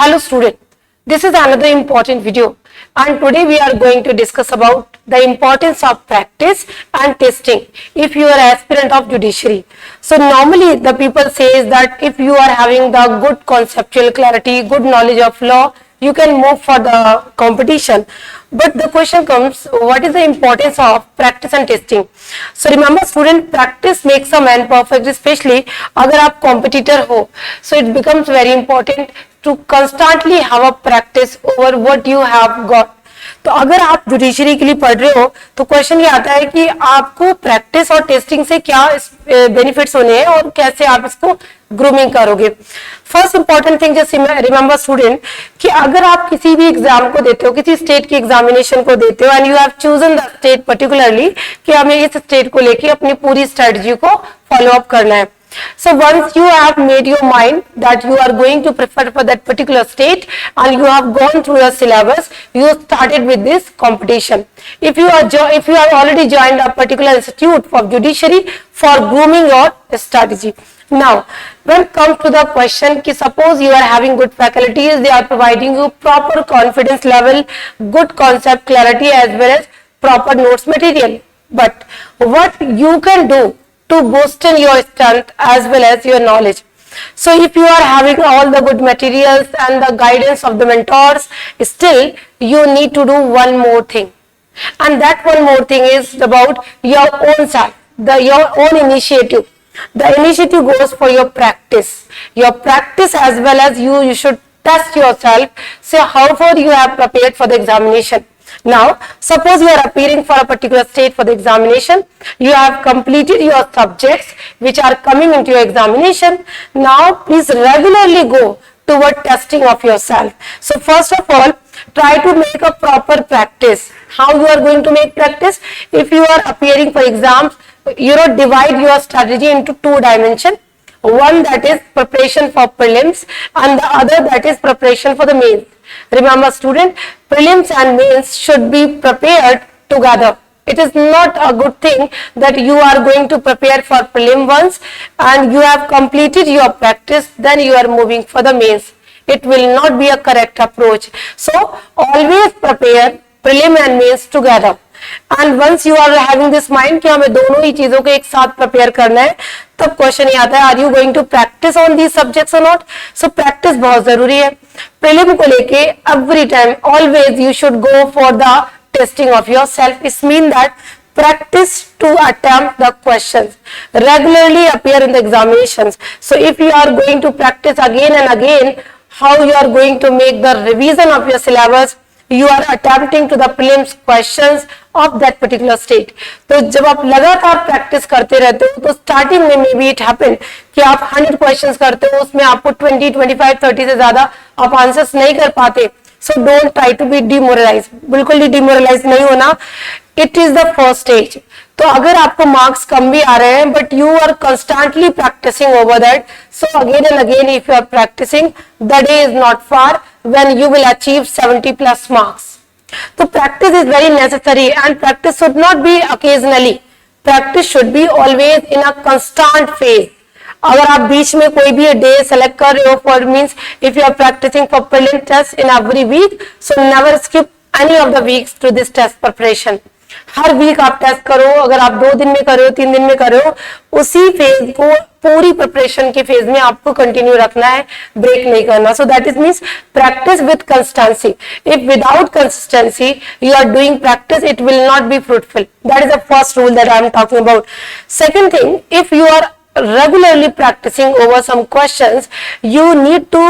Hello student, this is another important video and today we are going to discuss about the importance of practice and testing if you are aspirant of judiciary. So normally the people says that if you are having the good conceptual clarity, good knowledge of law, you can move for the competition. But the question comes, what is the importance of practice and testing? So remember student, practice makes a man perfect, especially अगर आप competitor हो. So it becomes very important to constantly have a practice over what you have got. तो अगर आप judiciary के लिए पढ़ रहे हो तो क्वेश्चन ये आता है कि आपको प्रैक्टिस और टेस्टिंग से क्या बेनिफिट्स होने हैं और कैसे आप इसको ग्रूमिंग करोगे. First important thing just remember student कि अगर आप किसी भी एग्जाम को देते हो, किसी स्टेट की एग्जामिनेशन को देते हो and you have chosen the state particularly कि हमें इस स्टेट को लेके अपनी पूरी स्ट्रेटजी को फॉलो अप करना है. So once you have made your mind that you are going to prefer for that particular state and you have gone through the syllabus, you started with this competition. If you are already joined a particular institute of judiciary for grooming your strategy. Now, when it comes to the question, ki suppose you are having good faculties, they are providing you proper confidence level, good concept clarity as well as proper notes material. But what you can do to boost in your strength as well as your knowledge. So if you are having all the good materials and the guidance of the mentors, still you need to do one more thing. And that one more thing is about your own self, your own initiative. The initiative goes for your practice. Your practice as well as you should test yourself, say how far you have prepared for the examination. Now, suppose you are appearing for a particular state for the examination, you have completed your subjects which are coming into your examination. Now, please regularly go toward testing of yourself. So, first of all, try to make a proper practice. How you are going to make practice? If you are appearing for exams, divide your strategy into two dimensions. One that is preparation for prelims and the other that is preparation for the mains. Remember student, prelims and mains should be prepared together. It is not a good thing that you are going to prepare for prelim once and you have completed your practice, then you are moving for the mains. It will not be a correct approach. So always prepare prelim and mains together. And once you are having this mind कि हमें दोनों ही चीजों को एक साथ prepare करना है, तब क्वेश्चन ये आता है, are you going to practise on these subjects और नॉट. सो प्रैक्टिस बहुत जरूरी है. प्रीलिम को लेके every time always you should go for the testing of your self. It's mean that practice to attempt the questions, regularly appear in the examinations. So if you are going to practice again and again, how you are going to make the revision of your syllabus, you are attempting to the prelims questions of that particular state. तो जब आप लगातार practice करते रहते हो तो starting में may be it happen कि आप 100 क्वेश्चंस करते हो, उसमें आपको 20, 25, 30 से ज्यादा आप आंसर्स नहीं कर पाते. So don't try to be demoralise. बिल्कुल भी डिमोरलाइज नहीं होना. It is the first stage. तो अगर आपको मार्क्स कम भी आ रहे हैं but you are constantly practising over that, so again and again if you are practising, the day is not far when you will achieve 70 plus marks. So practice is very necessary and practice should not be occasionally. Practice should be always in a constant phase. अगर आप बीच में कोई भी day select कर रहे हो for means if you are practising for prelim test in every week, so never skip any of the weeks to this test preparation. हर week आप टेस्ट करो. अगर आप 2 दिन में कर रहे हो, 3 दिन में कर रहे हो, उसी फेज को पूरी प्रिपरेशन के फेज में आपको कंटिन्यू रखना है, ब्रेक नहीं करना. So that is means practice with consistency. If without consistency you are doing practice, it will not be fruitful. That is the first rule that I am talking about. Second thing, if you are regularly practicing over some questions, you need to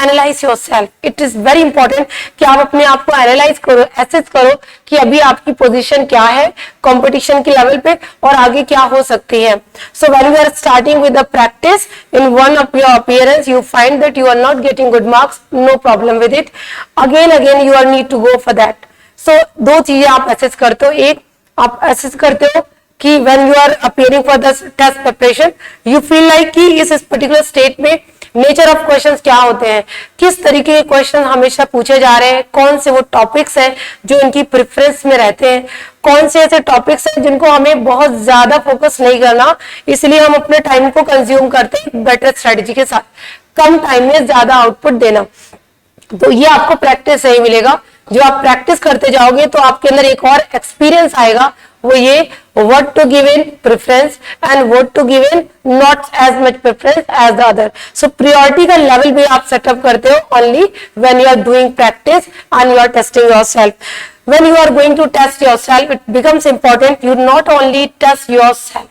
analyze yourself. It is very important कि आप अपने आप को analyse करो, assess करो कि अभी आपकी पोजीशन क्या है कंपटीशन के लेवल पे और आगे क्या हो सकती है. So when you are starting with the practice in one of your appearance, you find that you are not getting good marks, no problem with it. Again you are need to go for that. So दो चीजें आप assess करते हो. एक आप assess करते हो कि when you are appearing for the test preparation, you feel like कि इस particular state में नेचर ऑफ क्वेश्चंस क्या होते हैं, किस तरीके के क्वेश्चन हमेशा पूछे जा रहे हैं, कौन से वो टॉपिक्स हैं जो इनकी प्रेफरेंस में रहते हैं, कौन से ऐसे टॉपिक्स हैं जिनको हमें बहुत ज्यादा फोकस नहीं करना, इसलिए हम अपने टाइम को कंज्यूम करते हैं बेटर स्ट्रेटेजी के साथ, कम टाइम में ज्यादा आउटपुट देना. तो ये आपको प्रैक्टिस से ही मिलेगा। जो आप प्रैक्टिस करते जाओगे तो आपके अंदर एक और एक्सपीरियंस आएगा, वो ये what to give in preference and what to give in not as much preference as the other. So priority का level भी आप setup करते हो only when you are doing practice and you are testing yourself. When you are going to test yourself, it becomes important you not only test yourself,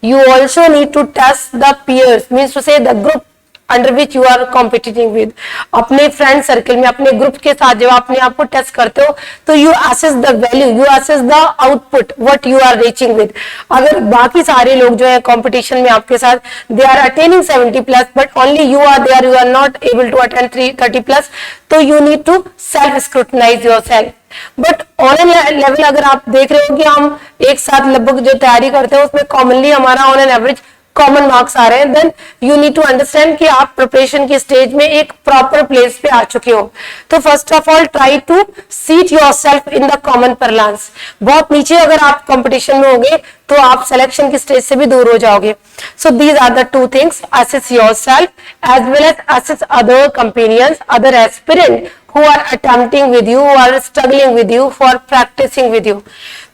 you also need to test the peers, means to say the group under which you are competing with. अपने friend circle में, अपने group के साथ जब अपने आप को test करते हो तो you assess the value, you assess the output what you are reaching with. अगर बाकी सारे लोग जो है कंपटीशन में आपके साथ they are attaining 70+ but only you are there, you are not able to attend 30+, तो you need to self scrutinise your self. But on an level अगर आप देख रहे हो कि हम एक साथ लगभग जो तैयारी करते हैं उसमें कॉमनली हमारा on an average common marks आ रहे हैं, then you need to understand कि आप प्रिपरेशन की स्टेज में एक प्रॉपर प्लेस पे आ चुके हो। तो first of all try to seat yourself in the common parlance. बहुत नीचे अगर आप कंपटीशन में होगे तो आप सिलेक्शन की स्टेज से भी दूर हो जाओगे। So these are the two things, assess yourself as well as assess other companions, other aspirant who are attempting with you, who are struggling with you for practicing with you।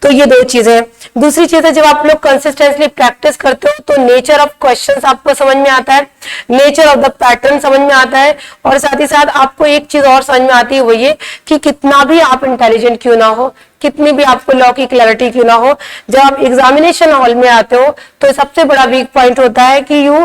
तो ये दो चीजें हैं। दूसरी चीज है, जब आप लोग कंसिस्टेंटली प्रैक्टिस करते हो तो नेचर ऑफ क्वेश्चंस आपको समझ में आता है, नेचर ऑफ द पैटर्न समझ में आता है, और साथ ही साथ आपको एक चीज और समझ में आती है, वो ये कि कितना भी आप इंटेलिजेंट क्यों ना हो, कितनी भी आपको लॉ की क्लैरिटी क्यों ना हो, जब आप एग्जामिनेशन हॉल में आते हो तो सबसे बड़ा वीक पॉइंट होता है कि यू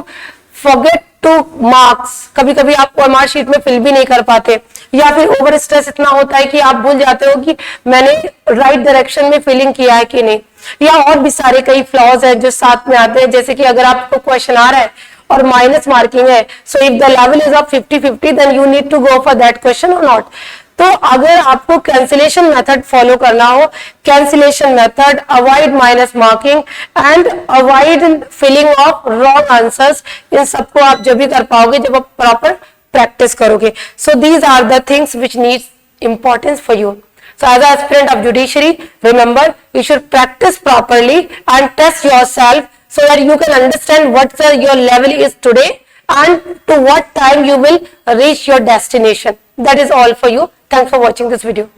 फॉरगेट टू मार्क्स। कभी कभी आप ओएमआर शीट में फिल भी नहीं कर पाते, या फिर ओवर स्ट्रेस इतना होता है कि आप भूल जाते हो कि मैंने राइट डायरेक्शन में फिलिंग किया है कि नहीं, या और भी सारे कई फ्लॉज हैं जो साथ में आते हैं। जैसे कि अगर आपको क्वेश्चन आ रहा है और माइनस मार्किंग है, so if the level is of 50-50 then you need to go for that question और नॉट। तो अगर आपको कैंसिलेशन मेथड फॉलो करना हो, cancellation method, avoid minus marking and avoid filling of wrong answers, इन सबको आप जब भी कर पाओगे जब आप प्रॉपर प्रैक्टिस करोगे। So these are the things which needs importance for you. So as an aspirant of judiciary, remember you should practice properly and test yourself so that you can understand what your level is today and to what time you will reach your destination. That is all for you. Thanks for watching this video.